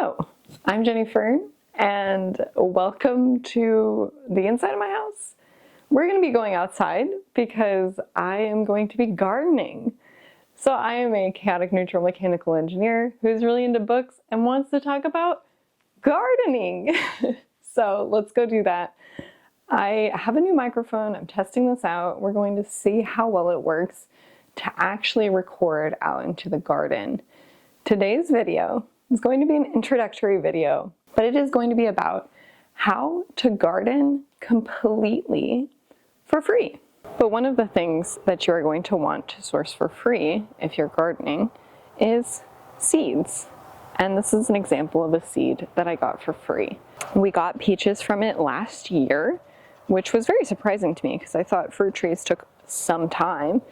Hello, I'm Jenny Fern, and welcome to the inside of my house. We're going to be going outside because I am going to be gardening. So I am a chaotic neutral mechanical engineer who's really into books and wants to talk about gardening. So let's go do that. I have a new microphone. I'm testing this out. We're going to see how well it works to actually record out into the garden. Today's video is going to be an introductory video, but it is going to be about how to garden completely for free. But one of the things that you are going to want to source for free if you're gardening is seeds. And this is an example of a seed that I got for free. We got peaches from it last year, which was very surprising to me because I thought fruit trees took some time.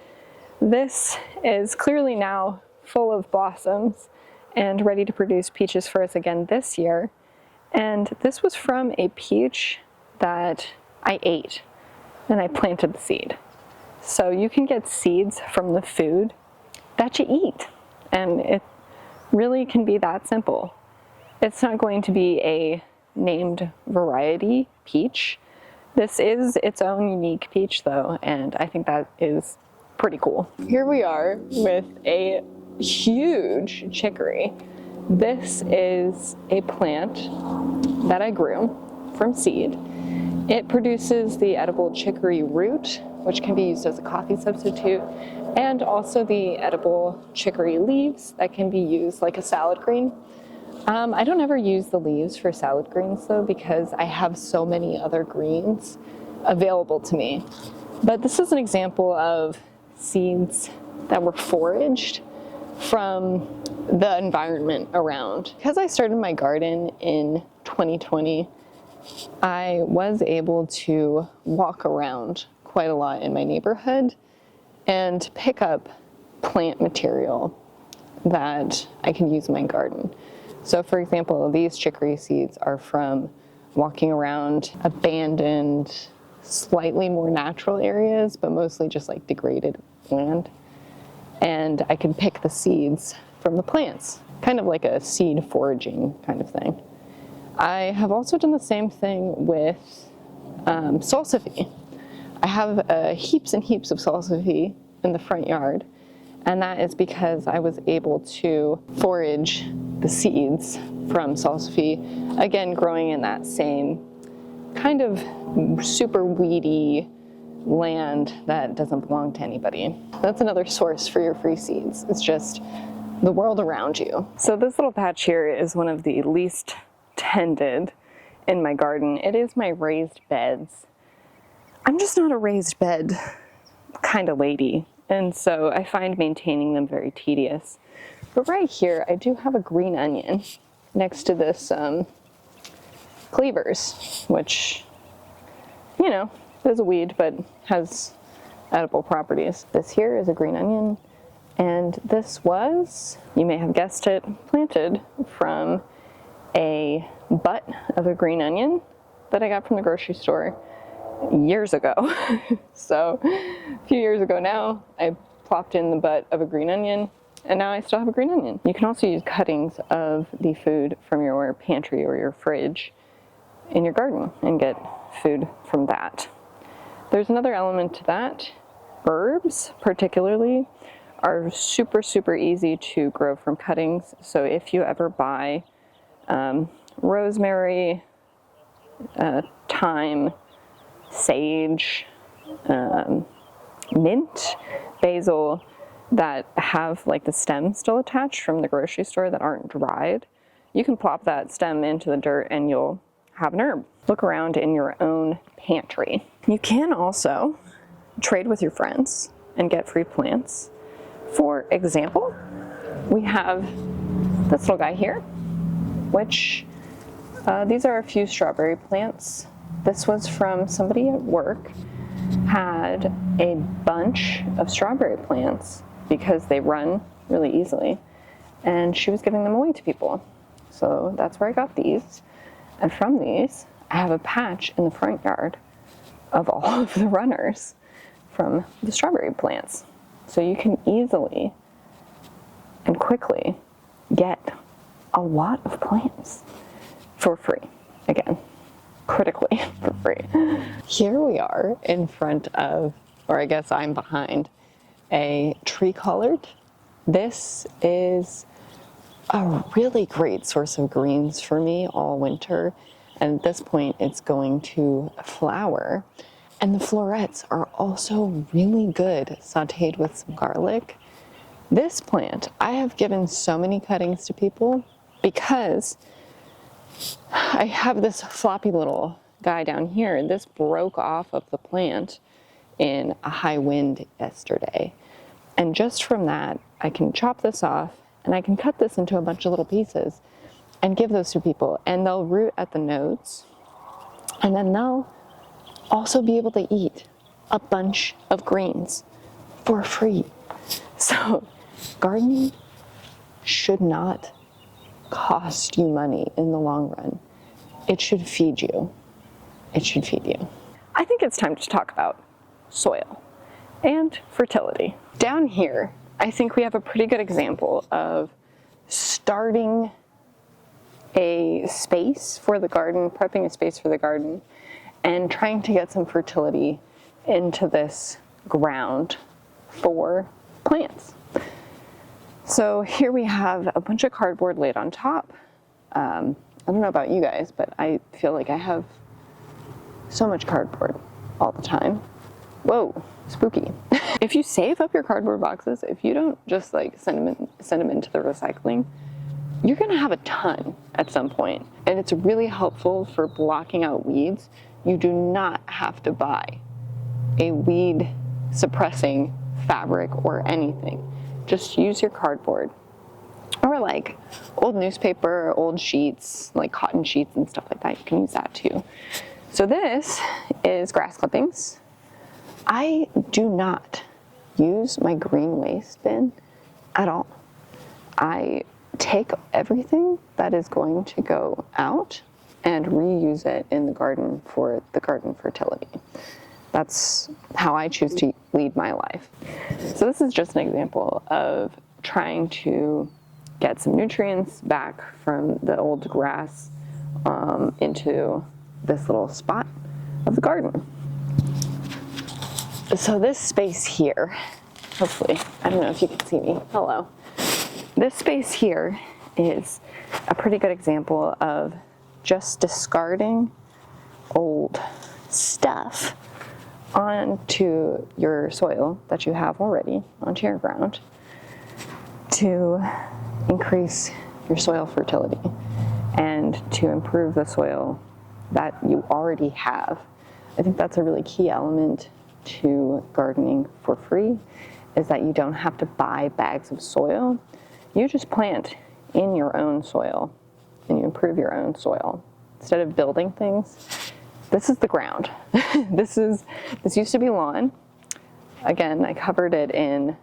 This is clearly now full of blossoms and ready to produce peaches for us again this year. And this was from a peach that I ate and I planted the seed. So you can get seeds from the food that you eat, and it really can be that simple. It's not going to be a named variety peach. This is its own unique peach though, and I think that is pretty cool. Here we are with a huge chicory. This is a plant that I grew from seed. It produces the edible chicory root, which can be used as a coffee substitute, and also the edible chicory leaves that can be used like a salad green. I don't ever use the leaves for salad greens though, because I have so many other greens available to me. But this is an example of seeds that were foraged from the environment around. Because I started my garden in 2020, I was able to walk around quite a lot in my neighborhood and pick up plant material that I can use in my garden. So for example, these chicory seeds are from walking around abandoned, slightly more natural areas, but mostly just like degraded land. And I can pick the seeds from the plants, kind of like a seed foraging kind of thing. I have also done the same thing with salsify. I have heaps and heaps of salsify in the front yard, and that is because I was able to forage the seeds from salsify, again growing in that same kind of super weedy land that doesn't belong to anybody. That's another source for your free seeds. It's just the world around you. So this little patch here is one of the least tended in my garden. It is my raised beds. I'm just not a raised bed kind of lady, and so I find maintaining them very tedious. But right here, I do have a green onion next to this cleavers, which, you know, is a weed, but has edible properties. This here is a green onion, and this was, you may have guessed it, planted from a butt of a green onion that I got from the grocery store years ago. So a few years ago now, I plopped in the butt of a green onion, and now I still have a green onion. You can also use cuttings of the food from your pantry or your fridge in your garden and get food from that. There's another element to that. Herbs, particularly, are super, super easy to grow from cuttings. So if you ever buy rosemary, thyme, sage, mint, basil, that have like the stem still attached from the grocery store that aren't dried, you can plop that stem into the dirt and you'll have an herb. Look around in your own pantry. You can also trade with your friends and get free plants. For example, we have this little guy here, which these are a few strawberry plants. This was from somebody at work, had a bunch of strawberry plants because they run really easily, and she was giving them away to people. So that's where I got these. And from these, I have a patch in the front yard of all of the runners from the strawberry plants. So you can easily and quickly get a lot of plants for free. Again, critically for free. Here we are in front of, or I guess I'm behind, a tree collard. This is a really great source of greens for me all winter. And at this point, it's going to flower. And the florets are also really good sauteed with some garlic. This plant, I have given so many cuttings to people because I have this floppy little guy down here. This broke off of the plant in a high wind yesterday. And just from that, I can chop this off and I can cut this into a bunch of little pieces and give those to people. And they'll root at the nodes. And then they'll also be able to eat a bunch of greens for free. So gardening should not cost you money in the long run. It should feed you. It should feed you. I think it's time to talk about soil and fertility. Down here, I think we have a pretty good example of starting a space for the garden, prepping a space for the garden, and trying to get some fertility into this ground for plants. So here we have a bunch of cardboard laid on top. I don't know about you guys, but I feel like I have so much cardboard all the time. Whoa, spooky. If you save up your cardboard boxes, if you don't just like send them into the recycling, you're gonna have a ton at some point. And it's really helpful for blocking out weeds. You do not have to buy a weed suppressing fabric or anything. Just use your cardboard or like old newspaper, old sheets, like cotton sheets and stuff like that. You can use that too. So this is grass clippings. I do not use my green waste bin at all. I take everything that is going to go out and reuse it in the garden for the garden fertility. That's how I choose to lead my life. So this is just an example of trying to get some nutrients back from the old grass into this little spot of the garden. So this space here, hopefully, I don't know if you can see me, hello. This space here is a pretty good example of just discarding old stuff onto your soil that you have already, onto your ground, to increase your soil fertility and to improve the soil that you already have. I think that's a really key element to gardening for free, is that you don't have to buy bags of soil. You just plant in your own soil and you improve your own soil. Instead of building things, this is the ground. This used to be lawn. Again, I covered it in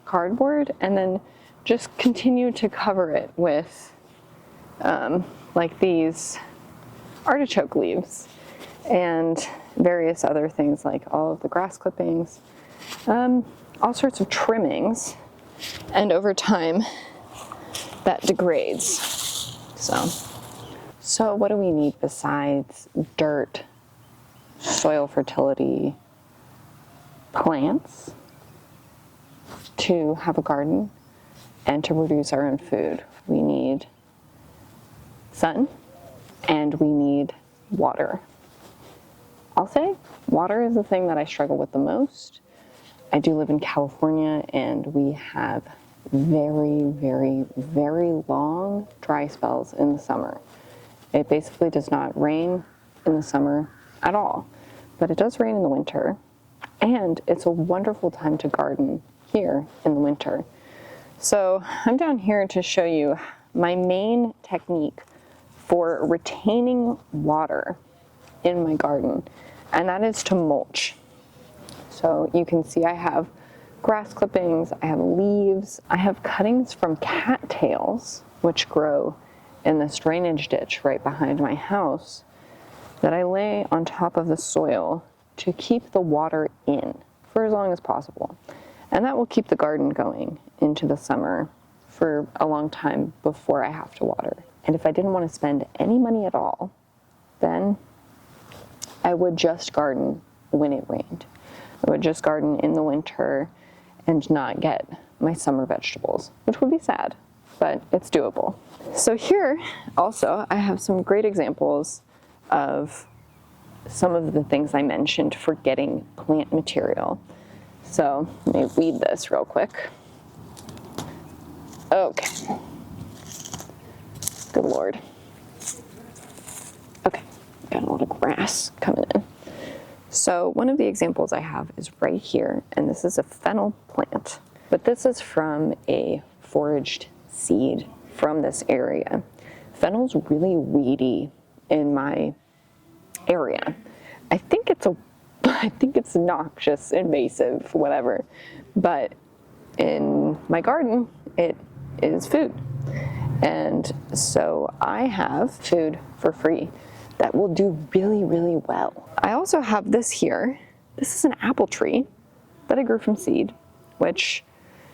cardboard and then just continued to cover it with like these artichoke leaves and various other things, like all of the grass clippings, all sorts of trimmings, and over time that degrades. So what do we need besides dirt, soil fertility, plants to have a garden and to produce our own food? We need sun and we need water. I'll say water is the thing that I struggle with the most. I do live in California and we have very, very, very long dry spells in the summer. It basically does not rain in the summer at all, but it does rain in the winter, and it's a wonderful time to garden here in the winter. So I'm down here to show you my main technique for retaining water in my garden, and that is to mulch. So you can see I have grass clippings, I have leaves, I have cuttings from cattails, which grow in this drainage ditch right behind my house, that I lay on top of the soil to keep the water in for as long as possible. And that will keep the garden going into the summer for a long time before I have to water. And if I didn't want to spend any money at all, then I would just garden when it rained. I would just garden in the winter and not get my summer vegetables, which would be sad, but it's doable. So here also I have some great examples of some of the things I mentioned for getting plant material. So let me weed this real quick. Okay. Good Lord. Okay, got a lot of grass coming in. So one of the examples I have is right here, and this is a fennel plant. But this is from a foraged seed from this area. Fennel's really weedy in my area. I think it's noxious, invasive, whatever. But in my garden, it is food. And so I have food for free that will do really, really well. I also have this here. This is an apple tree that I grew from seed, which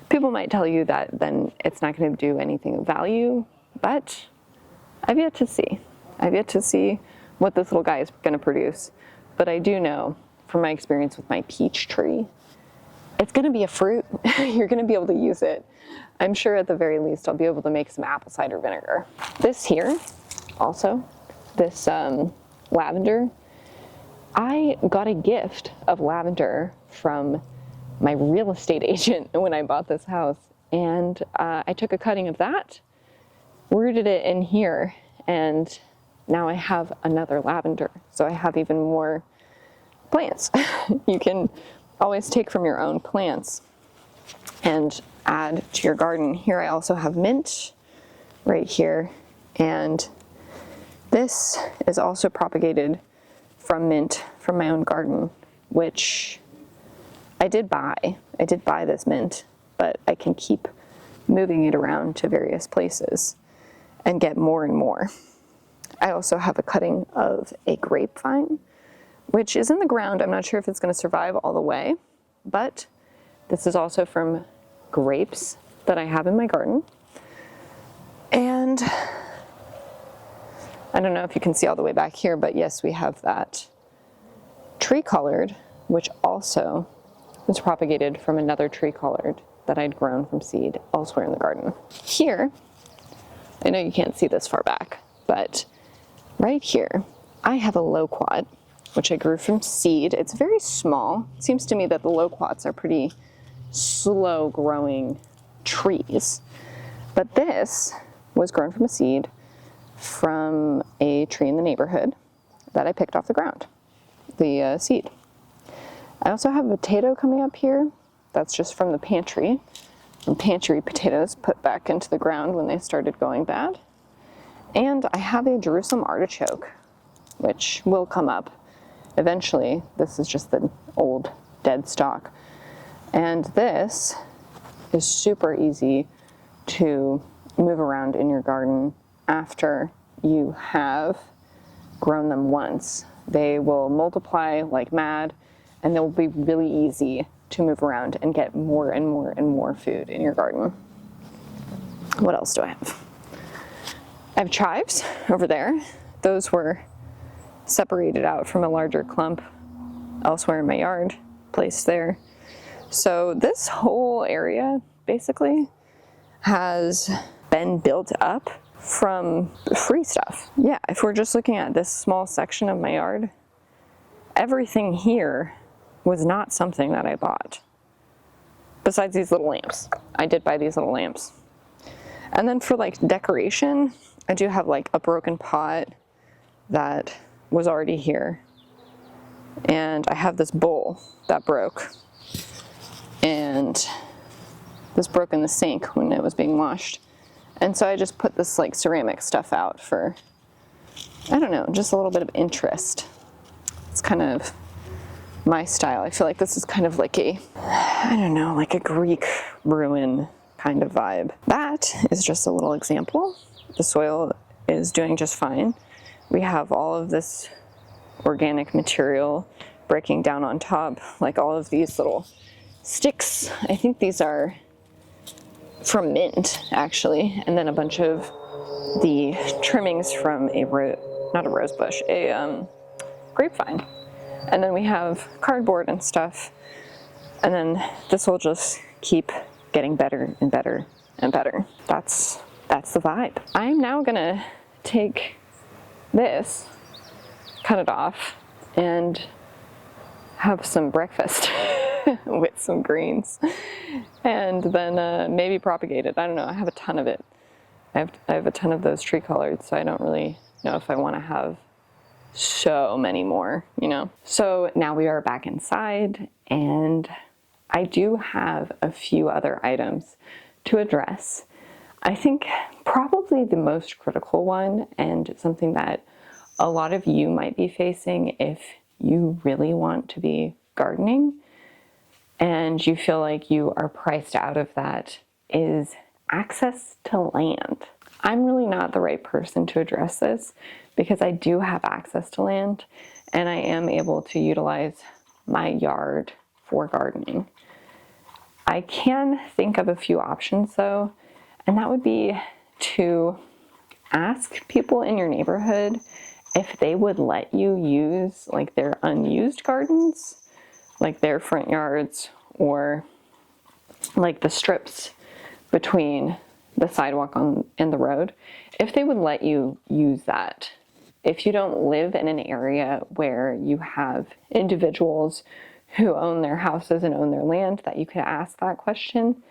people might tell you that then it's not going to do anything of value, but I've yet to see. I've yet to see what this little guy is going to produce. But I do know from my experience with my peach tree, it's going to be a fruit. You're going to be able to use it. I'm sure at the very least I'll be able to make some apple cider vinegar. This here, also, this lavender, I got a gift of lavender from my real estate agent when I bought this house. And I took a cutting of that, rooted it in here, and now I have another lavender. So I have even more plants. You can always take from your own plants and add to your garden. Here I also have mint right here, and this is also propagated from mint from my own garden, which I did buy. I did buy this mint, but I can keep moving it around to various places and get more and more. I also have a cutting of a grapevine, which is in the ground. I'm not sure if it's going to survive all the way, but this is also from grapes that I have in my garden. And I don't know if you can see all the way back here, but yes, we have that tree collard, which also was propagated from another tree collard that I'd grown from seed elsewhere in the garden. Here, I know you can't see this far back, but right here, I have a loquat, which I grew from seed. It's very small. It seems to me that the loquats are pretty slow growing trees. But this was grown from a seed from a tree in the neighborhood that I picked off the ground, the seed. I also have a potato coming up here. That's just from the pantry. From pantry potatoes put back into the ground when they started going bad. And I have a Jerusalem artichoke, which will come up eventually. This is just the old dead stalk. And this is super easy to move around in your garden after you have grown them once. They will multiply like mad, and they'll be really easy to move around and get more and more and more food in your garden. What else do I have? I have chives over there. Those were separated out from a larger clump elsewhere in my yard, placed there. So this whole area basically has been built up from free stuff. Yeah, if we're just looking at this small section of my yard, everything here was not something that I bought. Besides these little lamps. I did buy these little lamps. And then for like decoration, I do have like a broken pot that was already here. And I have this bowl that broke. And this broke in the sink when it was being washed. And so I just put this like ceramic stuff out for, I don't know, just a little bit of interest. It's kind of my style. I feel like this is kind of like a, I don't know, like a Greek ruin kind of vibe. That is just a little example. The soil is doing just fine. We have all of this organic material breaking down on top, like all of these little sticks. I think these are from mint, actually, and then a bunch of the trimmings from not a rose bush, a grapevine. And then we have cardboard and stuff, and then this will just keep getting better and better and better. That's the vibe. I'm now gonna take this, cut it off, and have some breakfast with some greens, and then maybe propagate it. I don't know, I have a ton of it. I have a ton of those tree collards, so I don't really know if I want to have so many more, you know. So now we are back inside, and I do have a few other items to address. I think probably the most critical one, and something that a lot of you might be facing if you really want to be gardening and you feel like you are priced out of that, is access to land. I'm really not the right person to address this because I do have access to land and I am able to utilize my yard for gardening. I can think of a few options though, and that would be to ask people in your neighborhood if they would let you use like their unused gardens, like their front yards, or like the strips between the sidewalk and the road, if they would let you use that. If you don't live in an area where you have individuals who own their houses and own their land, that you could ask that question.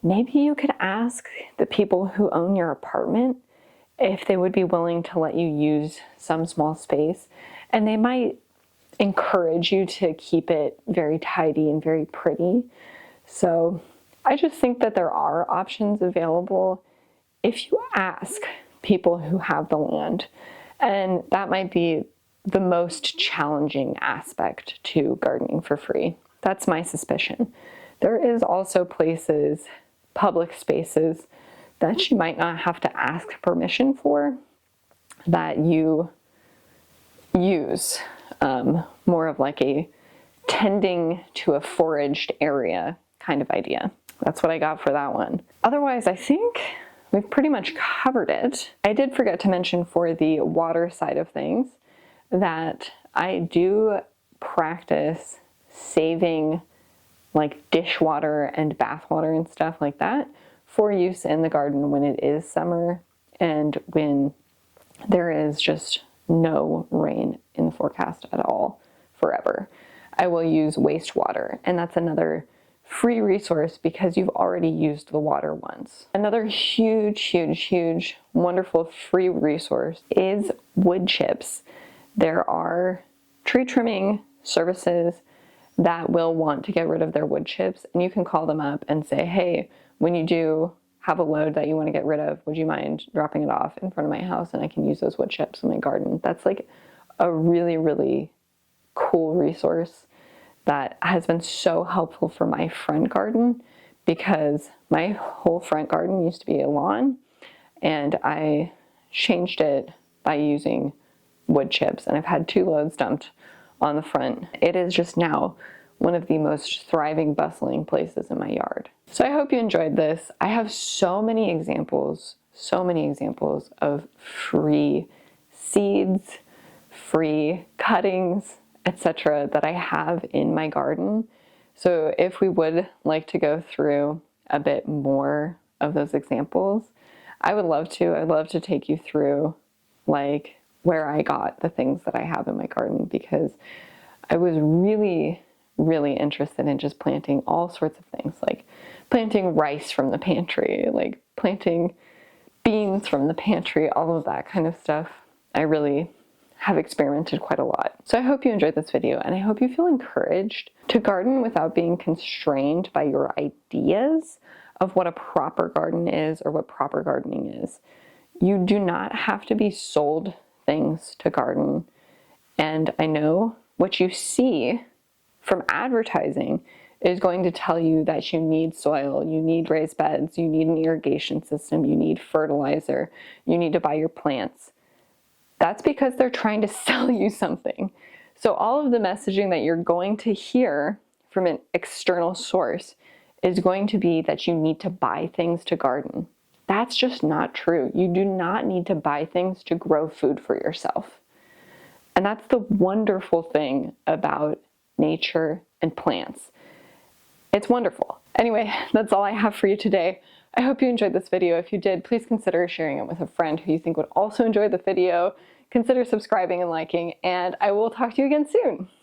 Maybe you could ask the people who own your apartment if they would be willing to let you use some small space, and they might encourage you to keep it very tidy and very pretty. So I just think that there are options available if you ask people who have the land. And that might be the most challenging aspect to gardening for free. That's my suspicion. There is also places, public spaces, that you might not have to ask permission for, that you use more of like a tending to a foraged area kind of idea. That's what I got for that one. Otherwise, I think we've pretty much covered it. I did forget to mention for the water side of things that I do practice saving like dishwater and bathwater and stuff like that for use in the garden when it is summer and when there is just no rain in the forecast at all forever. I will use wastewater, and that's another free resource because you've already used the water once. Another huge, wonderful free resource is wood chips. There are tree trimming services that will want to get rid of their wood chips, and you can call them up and say, hey, when you do have a load that you want to get rid of, would you mind dropping it off in front of my house and I can use those wood chips in my garden? That's like a really cool resource that has been so helpful for my front garden, because my whole front garden used to be a lawn and I changed it by using wood chips, and I've had 2 loads dumped on the front. It is just now one of the most thriving, bustling places in my yard. So I hope you enjoyed this. I have so many examples of free seeds, free cuttings, etc. that I have in my garden. So if we would like to go through a bit more of those examples, I would love to. I'd love to take you through like where I got the things that I have in my garden, because I was really interested in just planting all sorts of things, like planting rice from the pantry, like planting beans from the pantry, all of that kind of stuff. I really have experimented quite a lot. So I hope you enjoyed this video, and I hope you feel encouraged to garden without being constrained by your ideas of what a proper garden is or what proper gardening is. You do not have to be sold things to garden. And I know what you see from advertising is going to tell you that you need soil, you need raised beds, you need an irrigation system, you need fertilizer, you need to buy your plants. That's because they're trying to sell you something. So all of the messaging that you're going to hear from an external source is going to be that you need to buy things to garden. That's just not true. You do not need to buy things to grow food for yourself. And that's the wonderful thing about nature and plants. It's wonderful. Anyway, that's all I have for you today. I hope you enjoyed this video. If you did, please consider sharing it with a friend who you think would also enjoy the video. Consider subscribing and liking, and I will talk to you again soon.